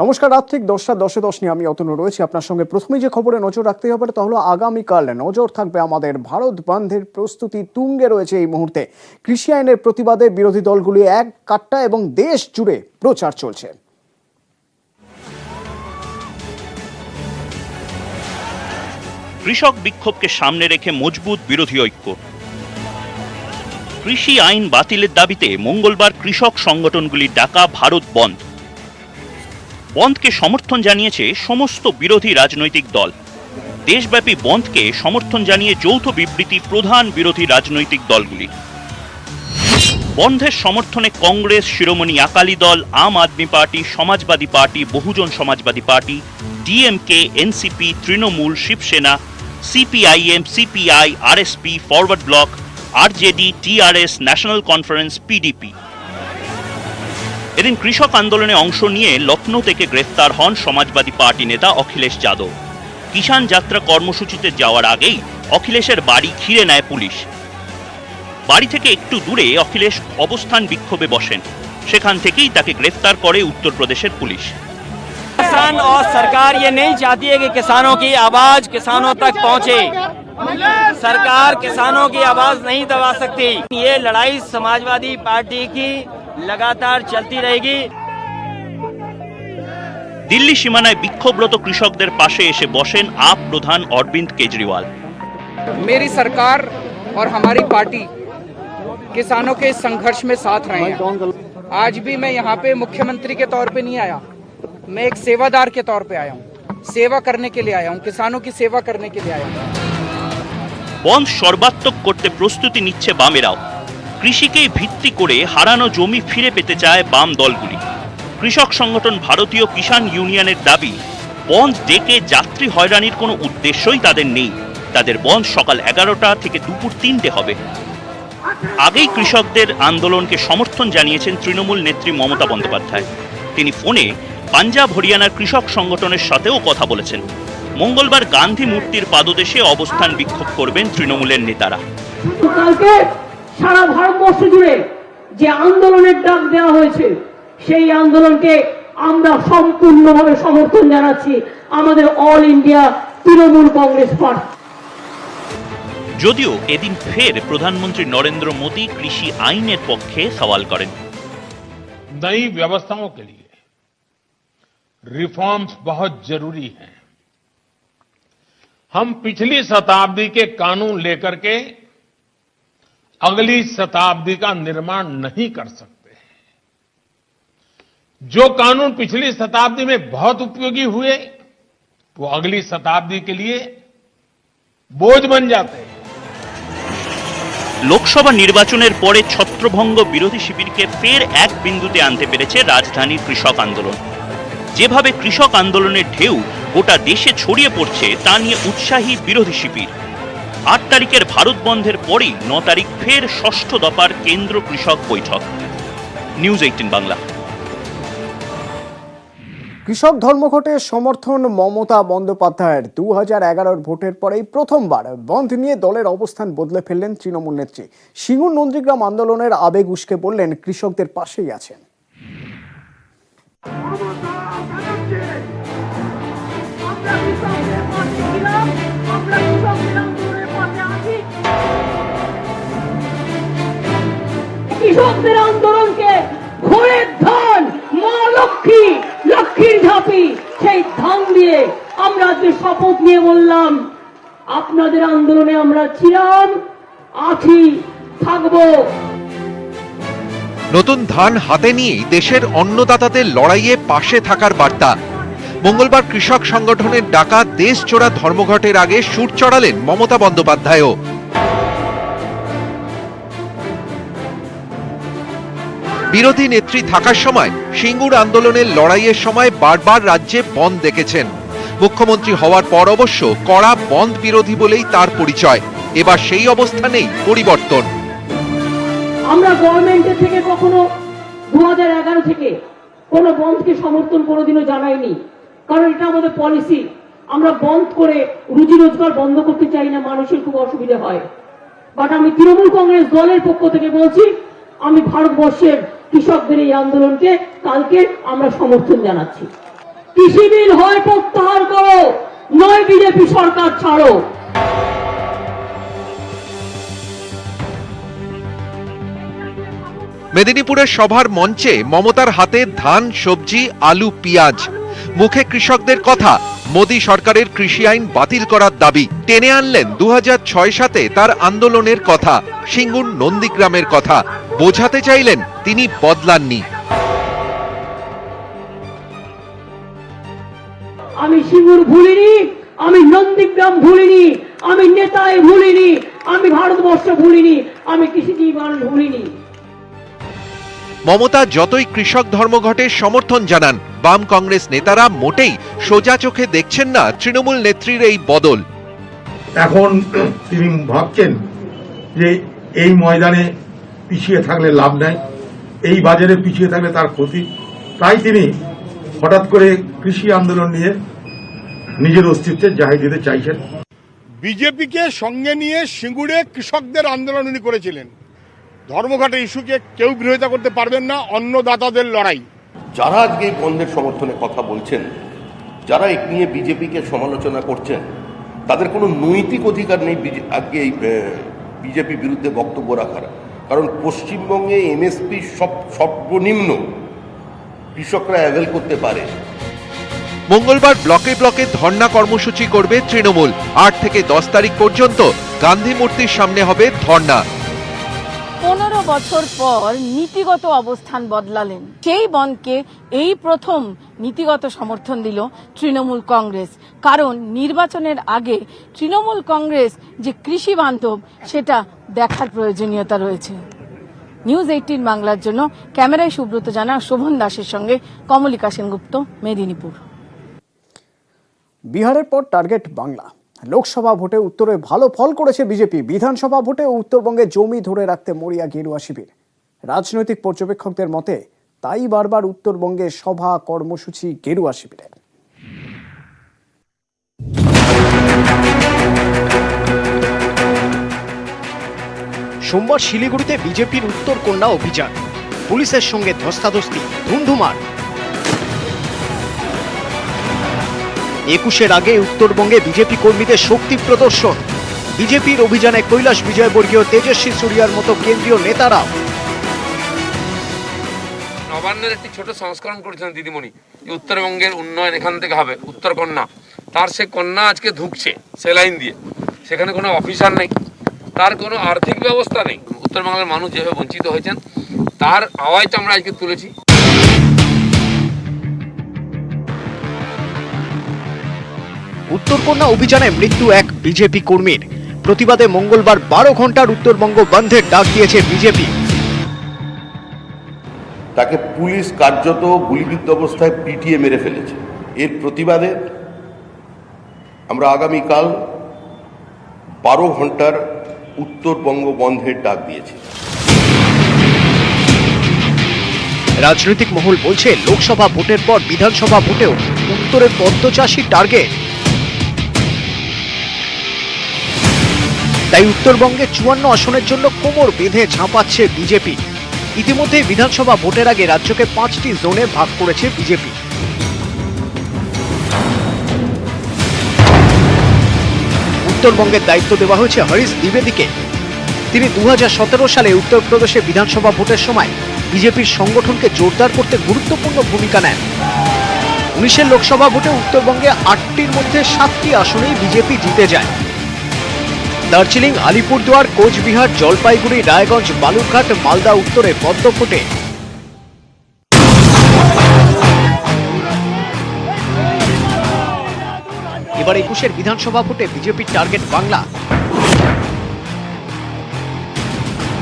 নমস্কার, রাত ঠিক 10:10 নিয়ে আমি অতনু রয়েছি আপনার সঙ্গে। প্রথমেই যে খবরে নজর রাখতে হবে তা হলো আগামীকাল নজর থাকবে আমাদের ভারত বন্ধের প্রস্তুতি তুঙ্গে রয়েছে এই মুহূর্তে। কৃষি আইনের প্রতিবাদে বিরোধী দলগুলি এক কাট্টা এবং দেশ জুড়ে প্রচার চলছে। কৃষক বিক্ষোভকে সামনে রেখে মজবুত বিরোধী ঐক্য। কৃষি আইন বাতিলের দাবিতে মঙ্গলবার কৃষক সংগঠনগুলির ডাকা ভারত বন্ধ। বন্ধকে সমর্থন জানিয়েছে সমস্ত বিরোধী রাজনৈতিক দল। দেশব্যাপী বন্ধকে সমর্থন জানিয়ে যৌথ বিবৃতি প্রধান বিরোধী রাজনৈতিক দলগুলি। বন্ধের সমর্থনে Congress, Shiromani Akali Dal, Aam Aadmi party, Samajwadi party, Bahujan Samajwadi party, DMK, NCP, Trinamool, Shiv Sena, CPIM, CPI, RSP, forward bloc, RJD, TRS, national conference, PDP. এদিন কৃষক আন্দোলনে অংশ নিয়ে লখনৌ থেকে গ্রেফতার হন সমাজবাদী পার্টি নেতা অখিলেশ যাদব। কিষাণ যাত্রা কর্মসূচিতে যাওয়ার আগেই অখিলেশের বাড়ি ঘিরে নেয় পুলিশ। বাড়ি থেকে একটু দূরে অখিলেশ অবস্থান বিক্ষোভে বসেন। সেখান থেকেই তাকে গ্রেফতার করে উত্তরপ্রদেশের পুলিশ। किसान और सरकार ये नहीं चाहती है कि किसानों की आवाज किसानों तक पहुंचे। सरकार किसानों की आवाज नहीं दबा सकती। ये लड़ाई समाजवादी पार्टी की लगातार चलती रहेगी। दिल्ली সীমানায় বিক্ষোভরত কৃষকদের পাশে এসে বসেন आप প্রধান অরবিন্দ কেজরিওয়াল। मेरी सरकार और हमारी पार्टी किसानों के संघर्ष में साथ रहे हैं। आज भी मैं यहाँ पे मुख्यमंत्री के तौर पे नहीं आया, मैं एक सेवादार के तौर पे आया हूँ। सेवा करने के लिए आया हूँ, किसानों की सेवा करने के लिए आया हूँ। বন্ধ সর্বাত্মক করতে প্রস্তুতি নিচ্ছে বামেরাও। কৃষিকেই ভিত্তি করে হারানো জমি ফিরে পেতে চায় বাম দলগুলি। কৃষক সংগঠন ভারতীয় কিষাণ ইউনিয়নের দাবি, বন্ধ ডেকে যাত্রী হয়রানির কোনো উদ্দেশ্যই তাদের নেই। তাদের বন্ধ সকাল 11টা থেকে দুপুর 3টে হবে। আগেই কৃষকদের আন্দোলনকে সমর্থন জানিয়েছেন তৃণমূল নেত্রী মমতা বন্দ্যোপাধ্যায়। তিনি ফোনে পাঞ্জাব হরিয়ানার কৃষক সংগঠনের সাথেও কথা বলেছেন। মঙ্গলবার গান্ধী মূর্তির পাদদেশে অবস্থান বিক্ষোভ করবেন তৃণমূলের নেতারা। কালকে সারা ভারতবর্ষ জুড়ে যে আন্দোলনের ডাক দেওয়া হয়েছে সেই আন্দোলনকে আমরা সম্পূর্ণভাবে সমর্থন জানাচ্ছি আমাদের all India Trinamool Congress party. যদিও এদিন ফের প্রধানমন্ত্রী নরেন্দ্র মোদী কৃষি আইনের পক্ষে সওয়াল করেন। नई व्यवस्थाओं के लिए रिफॉर्म्स बहुत जरूरी हैं। हम पिछली शताब्दी के कानून लेकर के अगली शताब्दी का निर्माण नहीं कर सकते। जो कानून पिछली शताब्दी में बहुत उपयोगी हुए वो अगली शताब्दी के लिए बोझ बन जाते हैं। লোকসভা নির্বাচনের পরে ছত্রভঙ্গ বিরোধী শিবিরকে ফের এক বিন্দুতে আনতে পেরেছে রাজধানীর কৃষক আন্দোলন। যেভাবে কৃষক আন্দোলনের ঢেউ গোটা দেশে ছড়িয়ে পড়ছে তা নিয়ে উৎসাহী বিরোধী শিবির। 8 তারিখের ভারত বন্ধের পরেই 9 তারিখ ফের ষষ্ঠ দফার কেন্দ্র কৃষক বৈঠক। নিউজ 18 বাংলা। কৃষক ধর্মঘটের সমর্থন মমতা বন্দ্যোপাধ্যায়ের 2011 ভোটের পরেই প্রথমবার বন্ধ নিয়ে দলের অবস্থান বদলে ফেললেন তৃণমূল নেত্রী। সিঙ্গুর নন্দীগ্রাম আন্দোলনের আবেগ উস্কে বললেন কৃষকদের পাশেই আছেন। কৃষকদের আন্দোলনকে ঘোরের ধান, মা লক্ষ্মী, লক্ষ্মীর ঝাঁপি, সেই ধান দিয়ে আমরা যে শপথ নিয়ে বললাম আপনাদের আন্দোলনে আমরা ছিলাম, আছি, থাকবো। নতুন ধান হাতে নিয়ে দেশের অন্নদাতাদের লড়াইয়ে পাশে থাকার বার্তা। মঙ্গলবার কৃষক সংগঠনের ডাকা দেশজোড়া ধর্মঘটের আগে সুর চড়ালেন মমতা বন্দ্যোপাধ্যায়ও। বিরোধী নেত্রী থাকার সময় সিঙ্গুর আন্দোলনের লড়াইয়ের সময় বারবার রাজ্যে বন্ধ দেখেছেন। মুখ্যমন্ত্রী হওয়ার পর অবশ্য কড়া বন্ধ বিরোধী বলেই তার পরিচয়। এবার সেই অবস্থানেই পরিবর্তন। আমরা গভর্নমেন্টের থেকে কখনো 2011 থেকে কোনো বন্ধকে সমর্থন কোনোদিনও জানাইনি, কারণ এটা আমাদের পলিসি। আমরা বন্ধ করে রুজি রোজগার বন্ধ করতে চাই না, মানুষের খুব অসুবিধা হয়। বাট আমি তৃণমূল কংগ্রেস দলের পক্ষ থেকে বলছি, আমি ভারতবর্ষের কৃষকদের এই আন্দোলনকে কালকে আমরা সমর্থন জানাচ্ছি। কৃষি বিল হয় প্রত্যাহার করো, নয় বিজেপি সরকার ছাড়ো। মেদিনীপুরের সভার মঞ্চে মমতার হাতে ধান, সবজি, আলু, পেঁয়াজ। মুখে কৃষকদের কথা, মোদী সরকারের কৃষি আইন বাতিল করার দাবি। টেনে আনলেন 2006-7 তার আন্দোলনের কথা, সিঙ্গুর নন্দীগ্রামের কথা। বোঝাতে চাইলেন তিনি বদলাননি। আমি সিঙ্গুর ভুলিনি, আমি নন্দীগ্রাম ভুলিনি, আমি নেতায় ভুলিনি, আমি ভারতবর্ষ ভুলিনি, আমি কৃষিজীবী মানুষ ভুলিনি। মমতা যতই কৃষক ধর্মঘটের সমর্থন জানান, বাম কংগ্রেস নেতারা মোটেই সোজা চোখে দেখছেন না তৃণমূল নেত্রীর এই বদল। এখন তিনি ভাবছেন যে এই ময়দানে পিছিয়ে থাকলে লাভ নাই, এই বাজারে পিছিয়ে থাকলে তার ক্ষতি। তাই তিনি হঠাৎ করে কৃষি আন্দোলন নিয়ে নিজের অস্তিত্বের জাহির দিতে চাইছেন। বিজেপিকে সঙ্গে নিয়ে সিঙ্গুরে কৃষকদের আন্দোলন উনি করেছিলেন। ধর্মঘটের ইস্যুকে কেউ বিরোধিতা করতে পারবেন না, অন্নদাতাদের লড়াই। যারা আজকে এই বন্ধের সমর্থনে কথা বলছেন, যারা এক নিয়ে বিজেপিকে সমালোচনা করছেন, তাদের কোনো নৈতিক অধিকার নেই আজকে এই বিজেপি বিরুদ্ধে বক্তব্য রাখার। কারণ পশ্চিমবঙ্গে এমএসপি সর্বনিম্ন কৃষকরা অ্যাভেল করতে পারে। মঙ্গলবার ব্লকে ব্লকে ধর্ণা কর্মসূচি করবে তৃণমূল। 8 থেকে 10 তারিখ পর্যন্ত গান্ধী মূর্তির সামনে হবে ধর্ণা। 15 বছর পর নীতিগত অবস্থান বদলালেন। সেই বনকে এই প্রথম নীতিগত সমর্থন দিল তৃণমূল কংগ্রেস। কারণ নির্বাচনের আগে তৃণমূল কংগ্রেস যে কৃষি বান্ধব সেটা দেখার প্রয়োজনীয়তা রয়েছে। নিউজ 18 বাংলার জন্য ক্যামেরায় সুব্রত জানা, শোভন দাসের সঙ্গে কমলিকা সেনগুপ্ত, মেদিনীপুর। বিহারের পর টার্গেট বাংলা। লোকসভা ভোটে উত্তরে ভালো ফল করেছে বিজেপি। বিধানসভা ভোটে উত্তরবঙ্গে জমি ধরে রাখতে মরিয়া গেরুয়া শিবির। রাজনৈতিক পর্যবেক্ষকদের মতে তাই বারবার উত্তরবঙ্গে সভা কর্মসূচি গেরুয়া শিবিরের। সোমবার শিলিগুড়িতে বিজেপির উত্তর কন্যা অভিযান। পুলিশের সঙ্গে ধস্তাধস্তি, ধুন্ধুমার। 21-এর আগে উত্তরবঙ্গে বিজেপি কর্মীদের শক্তি প্রদর্শন। বিজেপির অভিযানে কৈলাস বিজয়বর্গীয়, তেজস্বী সূর্যার মতো কেন্দ্রীয় নেতারা। নবান্নের একটি ছোট সংস্করণ করেছিলেন দিদিমণি, যে উত্তরবঙ্গের উন্নয়ন এখান থেকে হবে, উত্তর কন্যা। তার সে কন্যা আজকে ঢুকছে সেলাইন দিয়ে। সেখানে কোনো অফিসার নেই, তার কোনো আর্থিক ব্যবস্থা নেই। উত্তরবঙ্গের মানুষ যেভাবে বঞ্চিত হয়েছেন তার আওয়াজটা আমরা আজকে তুলেছি। উত্তরকন্যা অভিযানে মৃত্যু এক বিজেপি কর্মীর। প্রতিবাদে মঙ্গলবার 12 ঘন্টার উত্তরবঙ্গ বন্ধের ডাক দিয়েছে বিজেপি। তাকে পুলিশ কার্যত গুলিবিদ্ধ অবস্থায় পিটিয়ে মেরে ফেলেছে। এর প্রতিবাদে আমরা আগামীকাল 12 ঘন্টার উত্তরবঙ্গ বন্ধের ডাক দিয়েছি। রাজনৈতিক মহল বলছে লোকসভা ভোটের পর বিধানসভা ভোটেও উত্তরের পদ্মচাষী টার্গেট। তাই উত্তরবঙ্গে 54 আসনের জন্য কোমর বেঁধে ঝাঁপাচ্ছে বিজেপি। ইতিমধ্যে বিধানসভা ভোটের আগে রাজ্যকে 5টি জোনে ভাগ করেছে বিজেপি। উত্তরবঙ্গের দায়িত্ব দেওয়া হয়েছে হরিশ দ্বিবেদীকে। তিনি 2017 সালে উত্তরপ্রদেশে বিধানসভা ভোটের সময় বিজেপির সংগঠনকে জোরদার করতে গুরুত্বপূর্ণ ভূমিকা নেন। 19-এর লোকসভা ভোটে উত্তরবঙ্গে 8টির মধ্যে 7টি আসনেই বিজেপি জিতে যায়। দার্জিলিং, আলিপুরদুয়ার, কোচবিহার, জলপাইগুড়ি, রায়গঞ্জ, বালুরঘাট, মালদা উত্তরে পদ্ম ফোটে। এবার 21-এর বিধানসভা ভোটে বিজেপির টার্গেট বাংলা,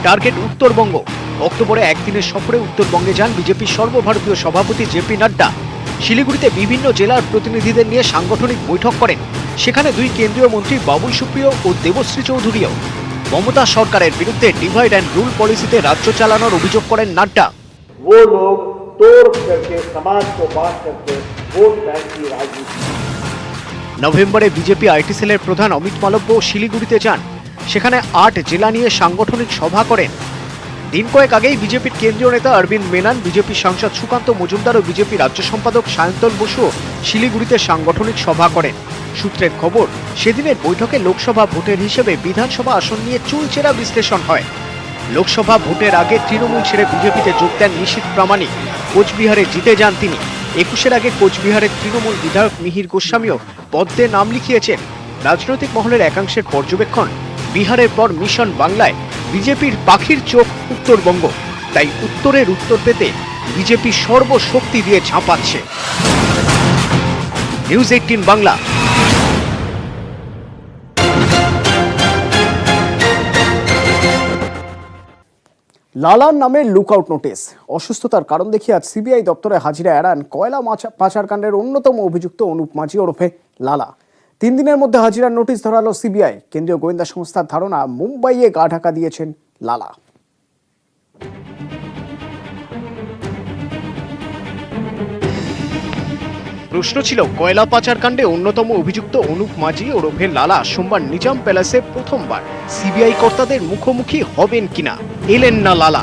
টার্গেট উত্তরবঙ্গ। অক্টোবরে একদিনের সফরে উত্তরবঙ্গে যান বিজেপির সর্বভারতীয় সভাপতি জেপি নাড্ডা। শিলিগুড়িতে বিভিন্ন জেলার প্রতিনিধিদের নিয়ে সাংগঠনিক বৈঠক করেন। সেখানে 2 কেন্দ্রীয় মন্ত্রী বাবুল সুপ্রিয় ও দেবশ্রী চৌধুরীও। মমতা সরকারের বিরুদ্ধে ডিভাইড অ্যান্ড রুল পলিসিতে রাজ্য চালানোর অভিযোগ করেন নাড্ডা। নভেম্বরে বিজেপি আইটি সেলের প্রধান অমিত মালব্য শিলিগুড়িতে যান। সেখানে 8 জেলা নিয়ে সাংগঠনিক সভা করেন। দিন কয়েক আগেই বিজেপির কেন্দ্রীয় নেতা অরবিন্দ মেনন, বিজেপি সাংসদ সুকান্ত মজুমদার ও বিজেপি রাজ্য সম্পাদক সায়ন্তন বসু শিলিগুড়িতে সাংগঠনিক সভা করেন। সূত্রের খবর, সেদিনের বৈঠকে লোকসভা ভোটের হিসেবে বিধানসভা আসন নিয়ে চুলচেরা বিশ্লেষণ হয়। লোকসভা ভোটের আগে তৃণমূল ছেড়ে বিজেপিতে যোগ দেন নিশীথ প্রামাণিক। কোচবিহারে জিতে যান তিনি। 21-এর আগে কোচবিহারের তৃণমূল বিধায়ক মিহির গোস্বামীও পদ্মে নাম লিখিয়েছেন। রাজনৈতিক মহলের একাংশের পর্যবেক্ষণ, বিহারের পর মিশন বাংলায় বিজেপির পাখির চোখ উত্তরবঙ্গ। তাই উত্তরের উত্তর পেতে বিজেপি সর্বশক্তি দিয়ে ঝাঁপাচ্ছে। নিউজ 18 বাংলা। লালার নামে লুকআউট নোটিশ। অসুস্থতার কারণ দেখিয়ে আজ সিবিআই দপ্তরে হাজিরা এড়ান কয়লা পাচারকাণ্ডের অন্যতম অভিযুক্ত অনুপ মাঝি ওরফে লালা। 3 দিনের মধ্যে হাজিরার নোটিশ ধরালো সিবিআই। কেন্দ্রীয় গোয়েন্দা সংস্থার ধারণা, মুম্বাইয়ে গা ঢাকা দিয়েছেন লালা। প্রশ্ন ছিল, কয়লা পাচারকাণ্ডে অন্যতম অভিযুক্ত অনুপ মাঝি ওরফে লালা সোমবার নিজাম প্যালেসে প্রথমবার সিবিআই কর্তাদের মুখোমুখি হবেন কিনা। এলেন না লালা,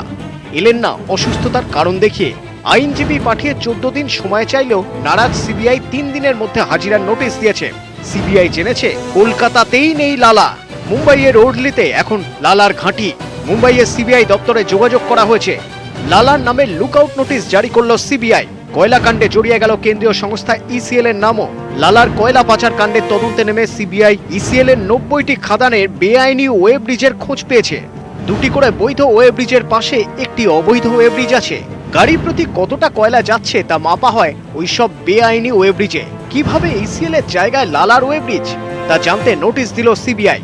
এলেন না অসুস্থতার কারণ দেখিয়ে। আইনজীবী পাঠিয়ে 14 দিন সময় চাইলেও নারাজ সিবিআই 3 দিনের মধ্যে হাজিরার নোটিশ দিয়েছে। সিবিআই জেনেছে কলকাতাতেই নেই লালা, মুম্বাইয়ের ওর্ডলিতে এখন লালার ঘাঁটি। মুম্বাইয়ের সিবিআই দপ্তরে যোগাযোগ করা হয়েছে। লালার নামে লুকআউট নোটিশ জারি করল সিবিআই। কয়লা কাণ্ডে জড়িয়ে গেল কেন্দ্রীয় সংস্থা ইসিএল এর নামও। লালার কয়লা পাচার কাণ্ডের তদন্তে নেমে সিবিআই ইসিএল এর 90টি খাদানের বেআইনি ওয়ে ব্রিজের খোঁজ পেয়েছে। 2টি করে বৈধ ওয়ে ব্রিজের পাশে একটি অবৈধ ওয়ে ব্রিজ আছে। গাড়ি প্রতি কতটা কয়লা যাচ্ছে তা মাপা হয় ওইসব বেআইনি ওয়ে ব্রিজে। কিভাবে ইসিএল এর জায়গায় লালার ওয়ে ব্রিজ তা জানতে নোটিশ দিল সিবিআই।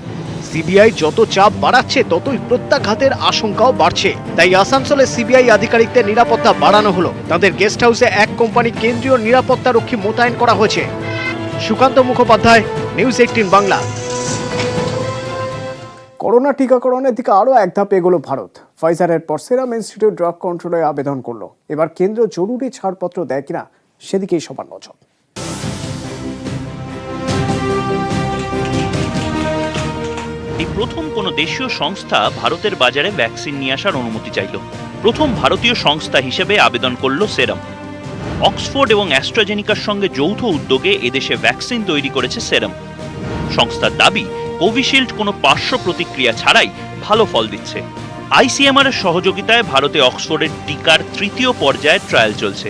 সিবিআই যত চাপ বাড়াচ্ছে ততই প্রত্যাঘাতের আশঙ্কাও বাড়ছে। তাই আসানসোলে সিবিআই আধিকারিকদের নিরাপত্তা বাড়ানো হলো। তাদের গেস্ট হাউসে এক কোম্পানি কেন্দ্রীয় নিরাপত্তা রক্ষী মোতায়েন করা হয়েছে। সুকান্ত মুখোপাধ্যায়, নিউজ 18 বাংলা। করোনা টিকাকরণের দিকে আরও এক ধাপ এগোলো ভারত। ফাইজারের পর সেরাম ইনস্টিটিউট ড্রাগ কন্ট্রোলে আবেদন করলো। এবার কেন্দ্র জরুরি ছাড়পত্র দেয় কিনা সেদিকেই সবার নজর। এই প্রথম কোনো দেশীয় সংস্থা ভারতের বাজারে ভ্যাকসিন নিয়ে আসার অনুমতি চাইল। প্রথম ভারতীয় সংস্থা হিসেবে আবেদন করল সেরাম। অক্সফোর্ড এবং অ্যাস্ট্রাজেনিকার সঙ্গে যৌথ উদ্যোগে এদেশে ভ্যাকসিন তৈরি করেছে সেরাম। সংস্থার দাবি, কোভিশিল্ড কোনো পার্শ্ব প্রতিক্রিয়া ছাড়াই ভালো ফল দিচ্ছে। আইসিএমআর এর সহযোগিতায় ভারতে অক্সফোর্ডের টিকার 3য় পর্যায়ের ট্রায়াল চলছে।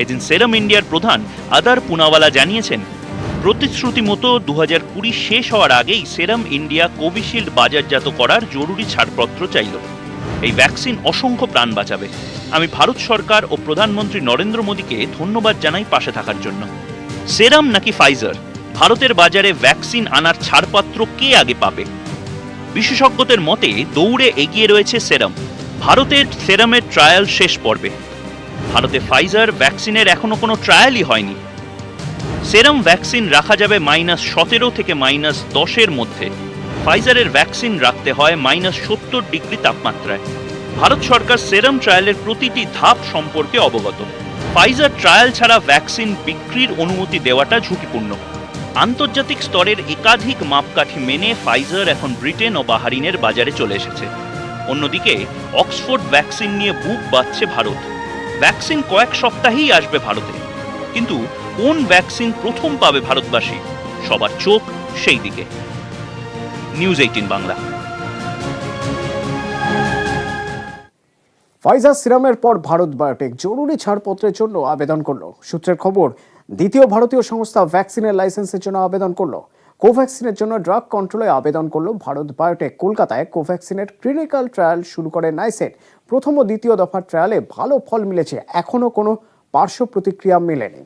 এদিন সেরাম ইন্ডিয়ার প্রধান আদার পুনাওয়ালা জানিয়েছেন, প্রতিশ্রুতি মতো 2020 শেষ হওয়ার আগেই সেরাম ইন্ডিয়া কোভিশিল্ড বাজারজাত করার জরুরি ছাড়পত্র চাইল। এই ভ্যাকসিন অসংখ্য প্রাণ বাঁচাবে। আমি ভারত সরকার ও প্রধানমন্ত্রী নরেন্দ্র মোদীকে ধন্যবাদ জানাই পাশে থাকার জন্য। সেরাম নাকি ফাইজার, ভারতের বাজারে ভ্যাকসিন আনার ছাড়পত্র কে আগে পাবে? বিশেষজ্ঞদের মতে দৌড়ে এগিয়ে রয়েছে সেরাম। ভারতের সেরামের ট্রায়াল শেষ পর্বে। ভারতে ফাইজার ভ্যাকসিনের এখনো কোনো ট্রায়ালই হয়নি। সেরাম ভ্যাকসিন রাখা যাবে -17 থেকে -10 মধ্যে। ফাইজারের ভ্যাকসিন রাখতে হয় -70 ডিগ্রি তাপমাত্রায়। ভারত সরকার সেরাম ট্রায়ালের প্রতিটি ধাপ সম্পর্কে অবগত। ফাইজার ট্রায়াল ছাড়া ভ্যাকসিন বিক্রির অনুমতি দেওয়াটা ঝুঁকিপূর্ণ। আন্তর্জাতিক স্তরের একাধিক মাপকাঠি মেনে ফাইজার এখন ব্রিটেন ও বাহারিনের বাজারে চলে এসেছে। অন্যদিকে অক্সফোর্ড ভ্যাকসিন নিয়ে বুক বাঁধছে ভারত। ভ্যাকসিন কয়েক সপ্তাহেই আসবে ভারতে, কিন্তু কোন ভ্যাকসিন প্রথম পাবে ভারতবাসী, সবার চোখ সেই দিকে। নিউজ 18 বাংলা। ফাইজার সিরামের পর ভারত বায়োটেক জরুরি ছাড়পত্রের জন্য আবেদন করলো। সূত্রের খবর, দ্বিতীয় ভারতীয় সংস্থা ভ্যাকসিনের লাইসেন্সের জন্য আবেদন করলো। কোভ্যাক্সিনের জন্য ড্রাগ কন্ট্রোলে আবেদন করলো ভারত বায়োটেক। কলকাতায় কোভ্যাক্সিনের ক্লিনিক্যাল ট্রায়াল শুরু করে নাইসেট। প্রথম ও দ্বিতীয় দফার ট্রায়ালে ভালো ফল মিলেছে, এখনো কোনো পার্শ্ব প্রতিক্রিয়া মেলেনি।